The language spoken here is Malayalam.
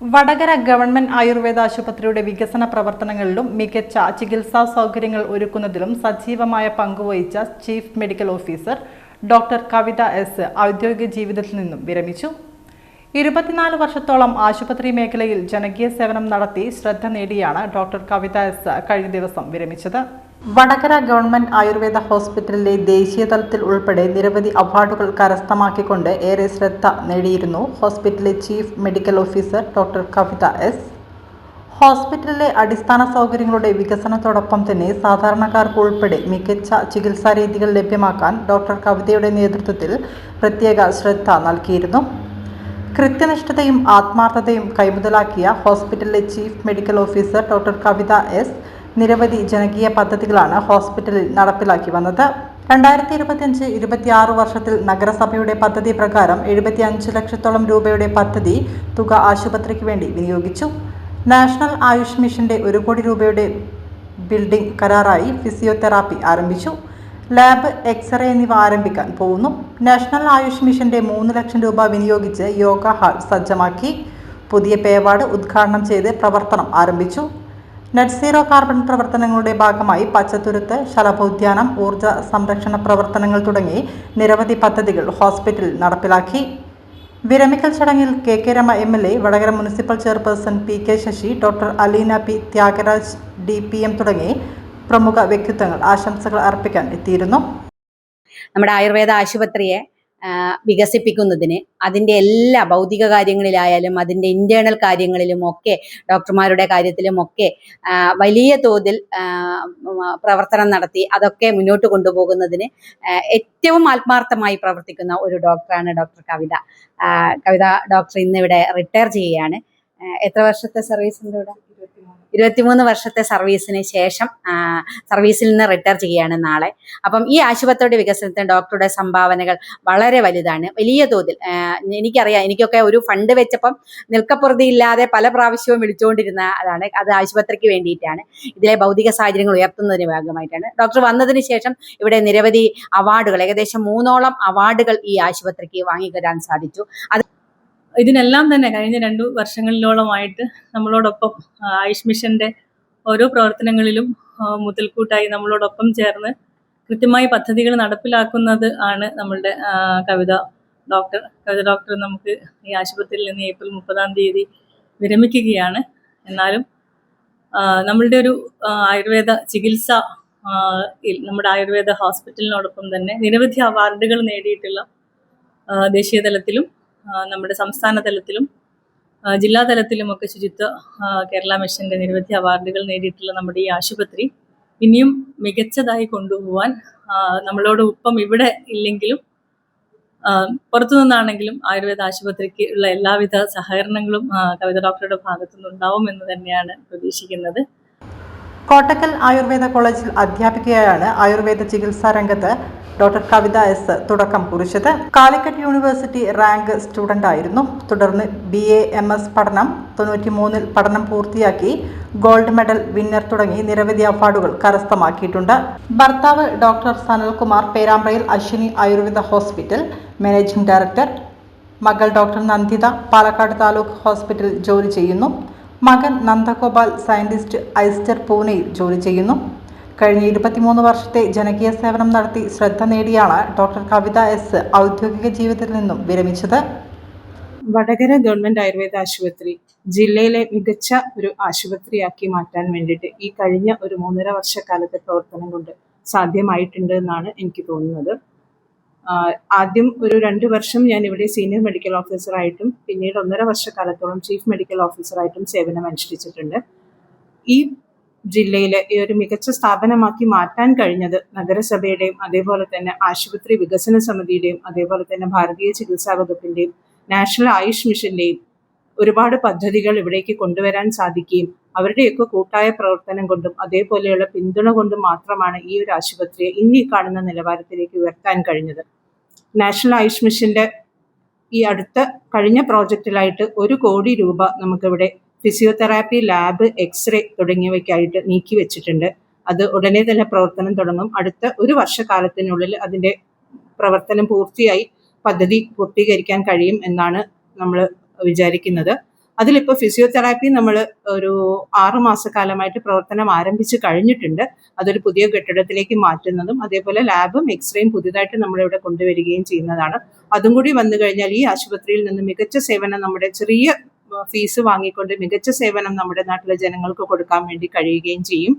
വടകര ഗവൺമെന്റ് ആയുർവേദ ആശുപത്രിയുടെ വികസന പ്രവർത്തനങ്ങളിലും മികച്ച ചികിത്സാ സൗകര്യങ്ങൾ ഒരുക്കുന്നതിലും സജീവമായ പങ്കുവഹിച്ച ചീഫ് മെഡിക്കൽ ഓഫീസർ ഡോക്ടർ കവിത എസ് ഔദ്യോഗിക ജീവിതത്തിൽ നിന്നും വിരമിച്ചു. 24 വർഷത്തോളം ആശുപത്രി മേഖലയിൽ ജനകീയ സേവനം നടത്തി ശ്രദ്ധ നേടിയാണ് ഡോക്ടർ കവിത എസ് കഴിഞ്ഞ ദിവസം വിരമിച്ചത്. വടകര ഗവൺമെന്റ് ആയുർവേദ ഹോസ്പിറ്റലിലെ ദേശീയ തലത്തിൽ ഉൾപ്പെടെ നിരവധി അവാർഡുകൾ കരസ്ഥമാക്കിക്കൊണ്ട് ഏറെ ശ്രദ്ധ നേടിയിരുന്നു ഹോസ്പിറ്റലിലെ ചീഫ് മെഡിക്കൽ ഓഫീസർ ഡോക്ടർ കവിത എസ്. ഹോസ്പിറ്റലിലെ അടിസ്ഥാന സൗകര്യങ്ങളുടെ വികസനത്തോടൊപ്പം തന്നെ സാധാരണക്കാർക്ക് ഉൾപ്പെടെ മികച്ച ചികിത്സാ രീതികൾ ലഭ്യമാക്കാൻ ഡോക്ടർ കവിതയുടെ നേതൃത്വത്തിൽ പ്രത്യേക ശ്രദ്ധ നൽകിയിരുന്നു. കൃത്യനിഷ്ഠതയും ആത്മാർത്ഥതയും കൈമുതലാക്കിയ ഹോസ്പിറ്റലിലെ ചീഫ് മെഡിക്കൽ ഓഫീസർ ഡോക്ടർ കവിത എസ് നിരവധി ജനകീയ പദ്ധതികളാണ് ഹോസ്പിറ്റലിൽ നടപ്പിലാക്കി വന്നത്. 2025-26 വർഷത്തിൽ നഗരസഭയുടെ പദ്ധതി പ്രകാരം 75 ലക്ഷത്തോളം രൂപയുടെ പദ്ധതി തുക ആശുപത്രിക്ക് വേണ്ടി വിനിയോഗിച്ചു. നാഷണൽ ആയുഷ് മിഷന്റെ 1 കോടി രൂപയുടെ ബിൽഡിംഗ് കരാറായി ഫിസിയോതെറാപ്പി ആരംഭിച്ചു. ലാബ്, എക്സ്റേ എന്നിവ ആരംഭിക്കാൻ പോകുന്നു. നാഷണൽ ആയുഷ് മിഷന്റെ 3 ലക്ഷം രൂപ വിനിയോഗിച്ച് യോഗ ഹാൾ സജ്ജമാക്കി. പുതിയ പേവാർഡ് ഉദ്ഘാടനം ചെയ്ത് പ്രവർത്തനം ആരംഭിച്ചു. നെറ്റ് സീറോ കാർബൺ പ്രവർത്തനങ്ങളുടെ ഭാഗമായി പച്ചത്തുരുത്ത്, ശലഭോദ്യാനം, ഊർജ്ജ സംരക്ഷണ പ്രവർത്തനങ്ങൾ തുടങ്ങി നിരവധി പദ്ധതികൾ ഹോസ്പിറ്റലിൽ നടപ്പിലാക്കി. വിരമിക്കൽ ചടങ്ങിൽ K Rama MLA, Vadakara municipal chairperson PK Sasi, doctor Aleena P Thyagaraj DPM തുടങ്ങി പ്രമുഖ വ്യക്തിത്വങ്ങൾ ആശംസകൾ അർപ്പിക്കാൻ എത്തിയിരുന്നു. നമ്മുടെ ആയുർവേദ ആശുപത്രിയെ വികസിപ്പിക്കുന്നതിന് അതിൻ്റെ എല്ലാ ഭൗതിക കാര്യങ്ങളിലായാലും അതിൻ്റെ ഇന്റേണൽ കാര്യങ്ങളിലും ഒക്കെ ഡോക്ടർമാരുടെ കാര്യത്തിലുമൊക്കെ വലിയ തോതിൽ പ്രവർത്തനം നടത്തി അതൊക്കെ മുന്നോട്ട് കൊണ്ടുപോകുന്നതിന് ഏറ്റവും ആത്മാർത്ഥമായി പ്രവർത്തിക്കുന്ന ഒരു ഡോക്ടറാണ് ഡോക്ടർ കവിത. കവിത ഡോക്ടർ ഇന്നിവിടെ റിട്ടയർ ചെയ്യുകയാണ്. എത്ര വർഷത്തെ സർവീസ് ഉണ്ട് ഇവിടെ? 23 വർഷത്തെ സർവീസിന് ശേഷം സർവീസിൽ നിന്ന് റിട്ടയർ ചെയ്യുകയാണ് നാളെ. അപ്പം ഈ ആശുപത്രിയുടെ വികസനത്തിന് ഡോക്ടറുടെ സംഭാവനകൾ വളരെ വലുതാണ്, വലിയ തോതിൽ. എനിക്കറിയാം, എനിക്കൊക്കെ ഒരു ഫണ്ട് വെച്ചപ്പം നിൽക്കപ്പുറതിയില്ലാതെ പല പ്രാവശ്യവും വിളിച്ചുകൊണ്ടിരുന്ന അതാണ്. അത് ആശുപത്രിക്ക് വേണ്ടിയിട്ടാണ്, ഇതിലെ ഭൗതിക സാഹചര്യങ്ങൾ ഉയർത്തുന്നതിന് ഭാഗമായിട്ടാണ്. ഡോക്ടർ വന്നതിന് ശേഷം ഇവിടെ നിരവധി അവാർഡുകൾ, ഏകദേശം 3ഓളം അവാർഡുകൾ ഈ ആശുപത്രിക്ക് വാങ്ങിത്തരാൻ സാധിച്ചു. ഇതിനെല്ലാം തന്നെ കഴിഞ്ഞ 2 വർഷങ്ങളിലോളമായിട്ട് നമ്മളോടൊപ്പം ആയുഷ് മിഷന്റെ ഓരോ പ്രവർത്തനങ്ങളിലും മുതൽക്കൂട്ടായി നമ്മളോടൊപ്പം ചേർന്ന് കൃത്യമായി പദ്ധതികൾ നടപ്പിലാക്കുന്നത് ആണ് നമ്മളുടെ കവിത ഡോക്ടർ നമുക്ക് ഈ ആശുപത്രിയിൽ നിന്ന് ഏപ്രിൽ 30-ാം തീയതി വിരമിക്കുകയാണ്. എന്നാലും നമ്മളുടെ ഒരു ആയുർവേദ ചികിത്സ നമ്മുടെ ആയുർവേദ ഹോസ്പിറ്റലിനോടൊപ്പം തന്നെ നിരവധി അവാർഡുകൾ നേടിയിട്ടുള്ള ദേശീയ തലത്തിലും നമ്മുടെ സംസ്ഥാന തലത്തിലും ജില്ലാ തലത്തിലുമൊക്കെ ശുചിത്വ കേരള മിഷന്റെ നിരവധി അവാർഡുകൾ നേടിയിട്ടുള്ള നമ്മുടെ ഈ ആശുപത്രി ഇനിയും മികച്ചതായി കൊണ്ടുപോകാൻ നമ്മളോടൊപ്പം ഇവിടെ ഇല്ലെങ്കിലും പുറത്തു നിന്നാണെങ്കിലും ആയുർവേദ ആശുപത്രിക്ക് ഉള്ള എല്ലാവിധ സഹകരണങ്ങളും കവിത ഡോക്ടറുടെ ഭാഗത്തു നിന്നുണ്ടാവും എന്ന് തന്നെയാണ് പ്രതീക്ഷിക്കുന്നത്. കോട്ടക്കൽ ആയുർവേദ കോളേജിൽ അധ്യാപികയായാണ് ആയുർവേദ ചികിത്സാ രംഗത്ത് ഡോക്ടർ കവിത എസ് തുടക്കം കുറിച്ചത്. കാലിക്കറ്റ് യൂണിവേഴ്സിറ്റി റാങ്ക് സ്റ്റുഡന്റ് ആയിരുന്നു. തുടർന്ന് BA MS പഠനം, 93-ൽ പഠനം പൂർത്തിയാക്കി ഗോൾഡ് മെഡൽ വിന്നർ തുടങ്ങി നിരവധി അവാർഡുകൾ കരസ്ഥമാക്കിയിട്ടുണ്ട്. ഭർത്താവ് ഡോക്ടർ സനൽകുമാർ പേരാമ്പ്രയിൽ Ashwini Ayurveda hospital managing director. മകൾ ഡോക്ടർ നന്ദിത പാലക്കാട് താലൂക്ക് ഹോസ്പിറ്റലിൽ ജോലി ചെയ്യുന്നു. മകൻ നന്ദഗോപാൽ സയന്റിസ്റ്റ് ഐസ്റ്റർ പൂനെയിൽ ജോലി ചെയ്യുന്നു. കഴിഞ്ഞ 23 വർഷത്തെ ജനകീയ സേവനം നടത്തി ശ്രദ്ധ നേടിയാണ് ഡോക്ടർ കവിത എസ് ഔദ്യോഗിക ജീവിതത്തിൽ നിന്നും വിരമിച്ചത്. വടകര ഗവൺമെന്റ് ആയുർവേദ ആശുപത്രി ജില്ലയിലെ മികച്ച ഒരു ആശുപത്രിയാക്കി മാറ്റാൻ വേണ്ടിയിട്ട് ഈ കഴിഞ്ഞ ഒരു 3.5 വർഷക്കാലത്തെ പ്രവർത്തനം കൊണ്ട് സാധ്യമായിട്ടുണ്ട് എന്നാണ് എനിക്ക് തോന്നുന്നത്. ആദ്യം ഒരു 2 വർഷം ഞാൻ ഇവിടെ സീനിയർ മെഡിക്കൽ ഓഫീസറായിട്ടും പിന്നീട് 1.5 വർഷക്കാലത്തോളം ചീഫ് മെഡിക്കൽ ഓഫീസറായിട്ടും സേവനം അനുഷ്ഠിച്ചിട്ടുണ്ട്. ഈ ജില്ലയിലെ ഈ ഒരു മികച്ച സ്ഥാപനമാക്കി മാറ്റാൻ കഴിഞ്ഞത് നഗരസഭയുടെയും അതേപോലെ തന്നെ ആശുപത്രി വികസന സമിതിയുടെയും അതേപോലെ തന്നെ ഭാരതീയ ചികിത്സാ വകുപ്പിന്റെയും നാഷണൽ ആയുഷ് മിഷന്റെയും ഒരുപാട് പദ്ധതികൾ ഇവിടേക്ക് കൊണ്ടുവരാൻ സാധിക്കുകയും അവരുടെയൊക്കെ കൂട്ടായ പ്രവർത്തനം കൊണ്ടും അതേപോലെയുള്ള പിന്തുണ കൊണ്ടും മാത്രമാണ് ഈ ഒരു ആശുപത്രിയെ ഇന്നീ കാണുന്ന നിലവാരത്തിലേക്ക് ഉയർത്താൻ കഴിഞ്ഞത്. നാഷണൽ ആയുഷ് മിഷന്റെ ഈ കഴിഞ്ഞ പ്രോജക്റ്റിലായിട്ട് 1 കോടി രൂപ നമുക്കിവിടെ ഫിസിയോതെറാപ്പി, ലാബ്, എക്സ്റേ തുടങ്ങിയവയ്ക്കായിട്ട് നീക്കി വെച്ചിട്ടുണ്ട്. അത് ഉടനെ തന്നെ പ്രവർത്തനം തുടങ്ങും. അടുത്ത 1 വർഷക്കാലത്തിനുള്ളിൽ അതിൻ്റെ പ്രവർത്തനം പൂർത്തിയായി പദ്ധതി പൂർത്തീകരിക്കാൻ കഴിയും എന്നാണ് നമ്മൾ വിചാരിക്കുന്നത്. അതിലിപ്പോൾ ഫിസിയോതെറാപ്പി നമ്മൾ ഒരു 6 മാസക്കാലമായിട്ട് പ്രവർത്തനം ആരംഭിച്ച് കഴിഞ്ഞിട്ടുണ്ട്. അതൊരു പുതിയ കെട്ടിടത്തിലേക്ക് മാറ്റുന്നതും അതേപോലെ ലാബും എക്സ്റേയും പുതിയതായിട്ട് നമ്മളിവിടെ കൊണ്ടുവരികയും ചെയ്യുന്നതാണ്. അതും കൂടി വന്നു കഴിഞ്ഞാൽ ഈ ആശുപത്രിയിൽ നിന്ന് മികച്ച സേവനം, നമ്മുടെ ചെറിയ ഫീസ് വാങ്ങിക്കൊണ്ട് മികച്ച സേവനം നമ്മുടെ നാട്ടിലെ ജനങ്ങൾക്ക് കൊടുക്കാൻ വേണ്ടി കഴിയുകയും ചെയ്യും.